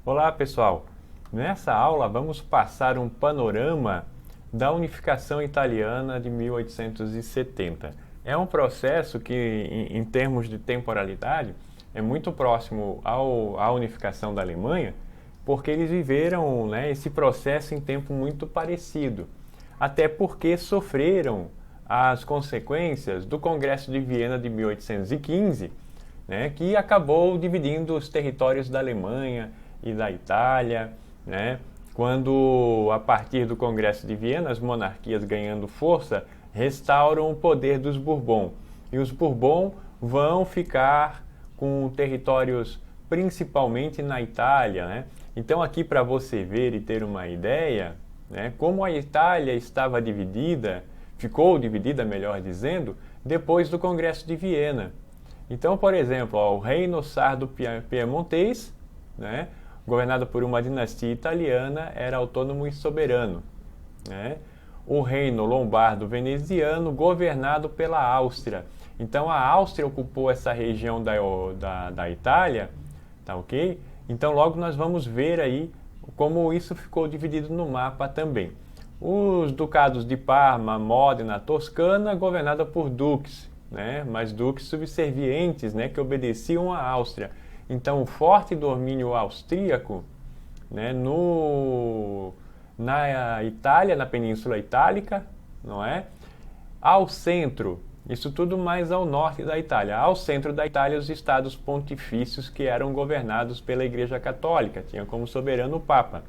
Olá pessoal, nessa aula vamos passar um panorama da unificação italiana de 1870. É um processo que, em termos de temporalidade, é muito próximo à unificação da Alemanha, porque eles viveram, esse processo em tempo muito parecido, até porque sofreram as consequências do Congresso de Viena de 1815, que acabou dividindo os territórios da Alemanha e da Itália, quando, a partir do Congresso de Viena, as monarquias ganhando força, restauram o poder dos Bourbon. E os Bourbon vão ficar com territórios principalmente na Itália. Então, aqui para você ver e ter uma ideia, como a Itália estava dividida, ficou dividida, melhor dizendo, depois do Congresso de Viena. Então, por exemplo, o reino sardo-piemontês, governado por uma dinastia italiana, era autônomo e soberano. O reino lombardo-veneziano, governado pela Áustria. Então, a Áustria ocupou essa região da Itália, tá ok? Então, logo nós vamos ver aí como isso ficou dividido no mapa também. Os ducados de Parma, Módena, Toscana, governada por duques, mas duques subservientes, que obedeciam à Áustria. Então, o forte domínio austríaco, na Itália, na Península Itálica, ao centro, isso tudo mais ao norte da Itália. Ao centro da Itália, os estados pontifícios que eram governados pela Igreja Católica, tinha como soberano o Papa.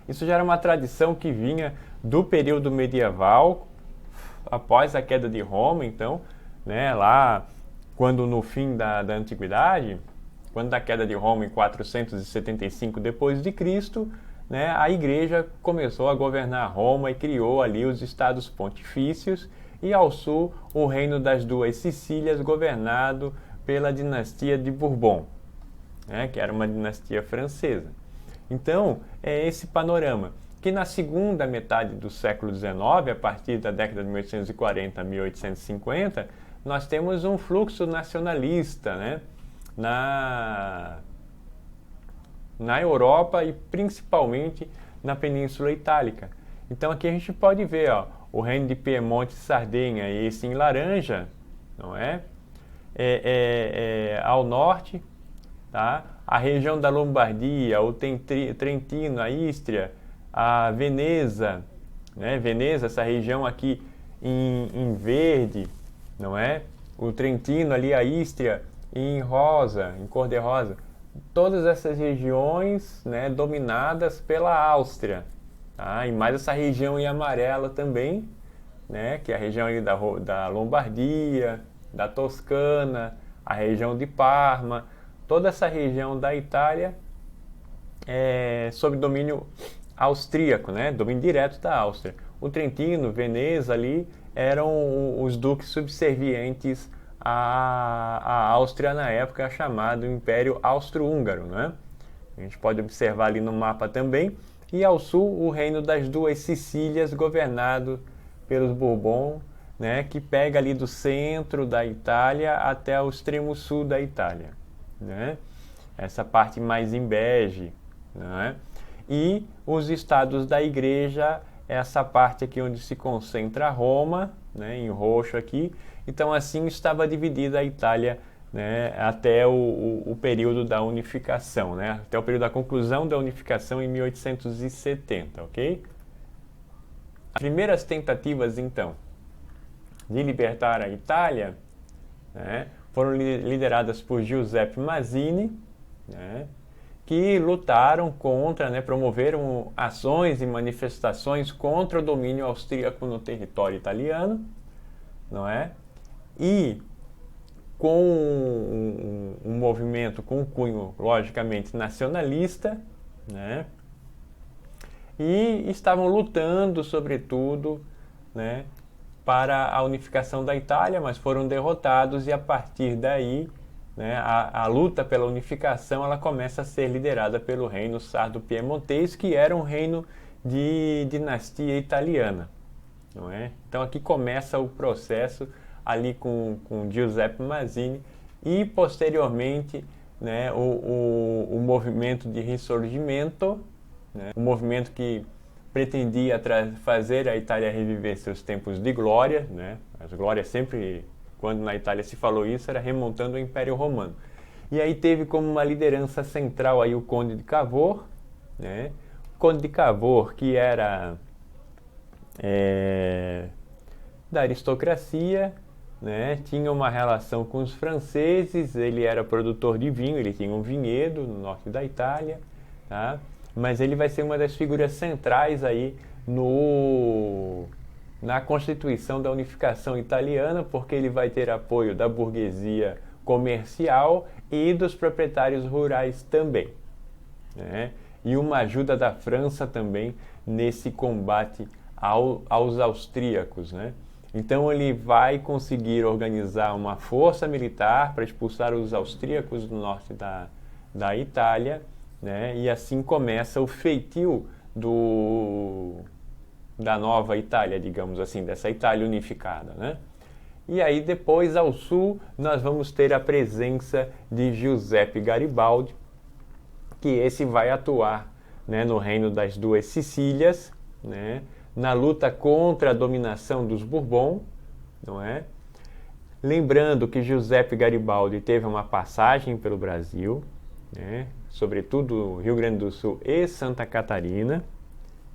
Isso já era uma tradição que vinha do período medieval, após a queda de Roma, então, lá quando no fim da Antiguidade, quando da queda de Roma em 475 depois de Cristo, a Igreja começou a governar Roma e criou ali os estados pontifícios e ao sul o reino das duas Sicílias, governado pela dinastia de Bourbon, que era uma dinastia francesa. Então, é esse panorama, que na segunda metade do século XIX, a partir da década de 1840 a 1850, nós temos um fluxo nacionalista, na Europa e principalmente na Península Itálica. Então aqui a gente pode ver, o reino de Piemonte e Sardenha, esse em laranja, ao norte, tá? A região da Lombardia, o Trentino, a Istria, a Veneza, Veneza, essa região aqui em verde, o Trentino ali, a Istria, em rosa, em cor de rosa. Todas essas regiões, dominadas pela Áustria, tá? E mais essa região em amarela também, que é a região ali da Lombardia, da Toscana, a região de Parma, toda essa região da Itália é sob domínio austríaco, domínio direto da Áustria. O Trentino, Veneza ali eram os duques subservientes à Áustria na época, chamado Império Austro-Húngaro, A gente pode observar ali no mapa também. E ao sul, o reino das duas Sicílias, governado pelos Bourbon, que pega ali do centro da Itália até o extremo sul da Itália, Essa parte mais em bege, E os estados da Igreja, essa parte aqui onde se concentra Roma, em roxo aqui. Então assim estava dividida a Itália, até o período da unificação, até o período da conclusão da unificação em 1870, ok? As primeiras tentativas, então, de libertar a Itália, foram lideradas por Giuseppe Mazzini, que lutaram contra, promoveram ações e manifestações contra o domínio austríaco no território italiano, E com um movimento com um cunho, logicamente, nacionalista, E estavam lutando, sobretudo, para a unificação da Itália, mas foram derrotados e a partir daí, a luta pela unificação ela começa a ser liderada pelo reino sardo-piemontês, que era um reino de dinastia italiana, Então aqui começa o processo ali com Giuseppe Mazzini e posteriormente né, o movimento de Risorgimento, né, um movimento que pretendia fazer a Itália reviver seus tempos de glória, né, as glórias sempre, quando na Itália se falou isso, era remontando ao Império Romano. E aí teve como uma liderança central aí o Conde de Cavour, né, o Conde de Cavour, que era da aristocracia, né, tinha uma relação com os franceses, ele era produtor de vinho, ele tinha um vinhedo no norte da Itália, tá? Mas ele vai ser uma das figuras centrais aí na constituição da unificação italiana, porque ele vai ter apoio da burguesia comercial e dos proprietários rurais também, né? E uma ajuda da França também nesse combate aos austríacos, né? Então ele vai conseguir organizar uma força militar para expulsar os austríacos do norte da Itália, né? E assim começa o feitio da nova Itália, digamos assim, dessa Itália unificada, né? E aí depois ao sul nós vamos ter a presença de Giuseppe Garibaldi, que esse vai atuar, né, no reino das duas Sicílias, né, na luta contra a dominação dos Bourbon, não é? Lembrando que Giuseppe Garibaldi teve uma passagem pelo Brasil, né, sobretudo Rio Grande do Sul e Santa Catarina,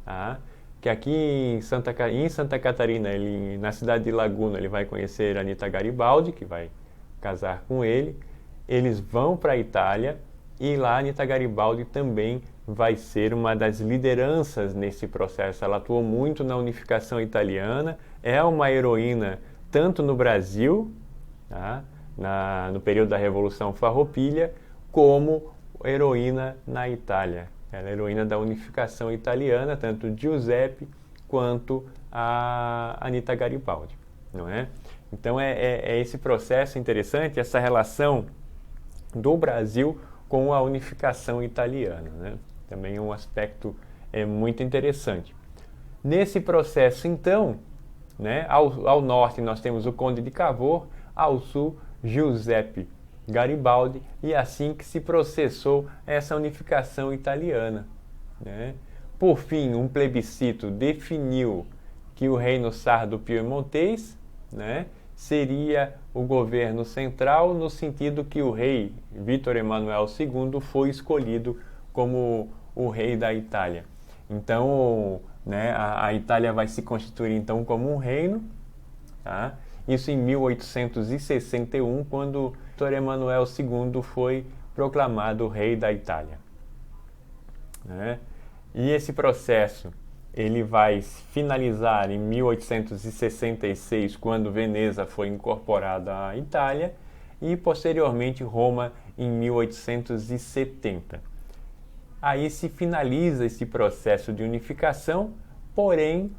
tá? Que aqui em Santa Catarina, na cidade de Laguna, ele vai conhecer Anita Garibaldi, que vai casar com ele. Eles vão para a Itália e lá Anita Garibaldi também vai ser uma das lideranças nesse processo. Ela atuou muito na unificação italiana, é uma heroína tanto no Brasil, tá, no período da Revolução Farroupilha, como heroína na Itália. Ela é heroína da unificação italiana, tanto Giuseppe quanto a Anita Garibaldi, não é? Então é esse processo interessante, essa relação do Brasil com a unificação italiana, né? Também é um aspecto muito interessante. Nesse processo, então, né, ao norte nós temos o Conde de Cavour, ao sul Giuseppe Garibaldi, e assim que se processou essa unificação italiana, né? Por fim, um plebiscito definiu que o reino sardo-piemontês, né, seria o governo central, no sentido que o rei Vítor Emanuel II foi escolhido como o rei da Itália. Então, né, a Itália vai se constituir então como um reino, tá? Isso em 1861, quando Vítor Emanuel II foi proclamado rei da Itália, né? E esse processo ele vai finalizar em 1866, quando Veneza foi incorporada à Itália, e posteriormente Roma em 1870. Aí se finaliza esse processo de unificação, porém,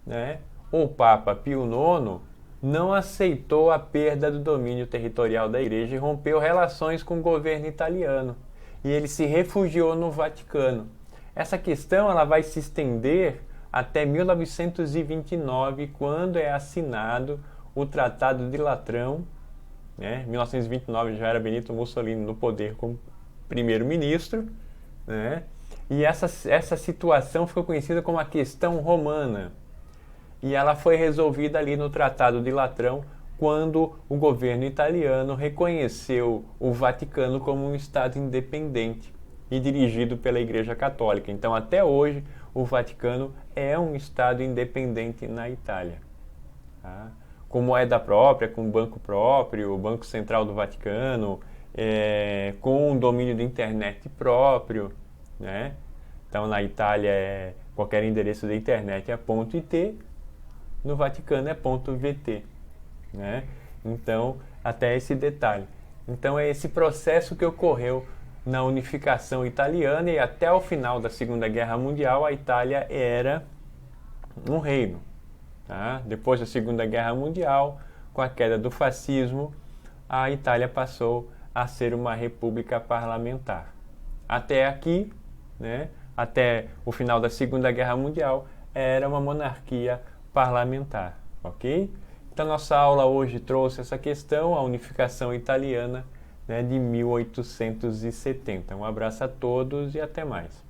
né, o Papa Pio IX não aceitou a perda do domínio territorial da Igreja e rompeu relações com o governo italiano. E ele se refugiou no Vaticano. Essa questão ela vai se estender até 1929, quando é assinado o Tratado de Latrão, né? Em 1929 já era Benito Mussolini no poder como primeiro-ministro, né? E essa situação ficou conhecida como a questão romana. E ela foi resolvida ali no Tratado de Latrão, quando o governo italiano reconheceu o Vaticano como um Estado independente e dirigido pela Igreja Católica. Então, até hoje, o Vaticano é um Estado independente na Itália, tá? Com moeda própria, com banco próprio, o Banco Central do Vaticano, com um domínio de internet próprio, né? Então, na Itália, qualquer endereço da internet é .it, no Vaticano é .vt, né? Então, até esse detalhe. Então, é esse processo que ocorreu na unificação italiana, e até o final da Segunda Guerra Mundial a Itália era um reino, tá? Depois da Segunda Guerra Mundial, com a queda do fascismo, a Itália passou a ser uma república parlamentar. Até aqui, né, até o final da Segunda Guerra Mundial, era uma monarquia parlamentar, ok? Então nossa aula hoje trouxe essa questão, a unificação italiana, né, de 1870. Um abraço a todos e até mais.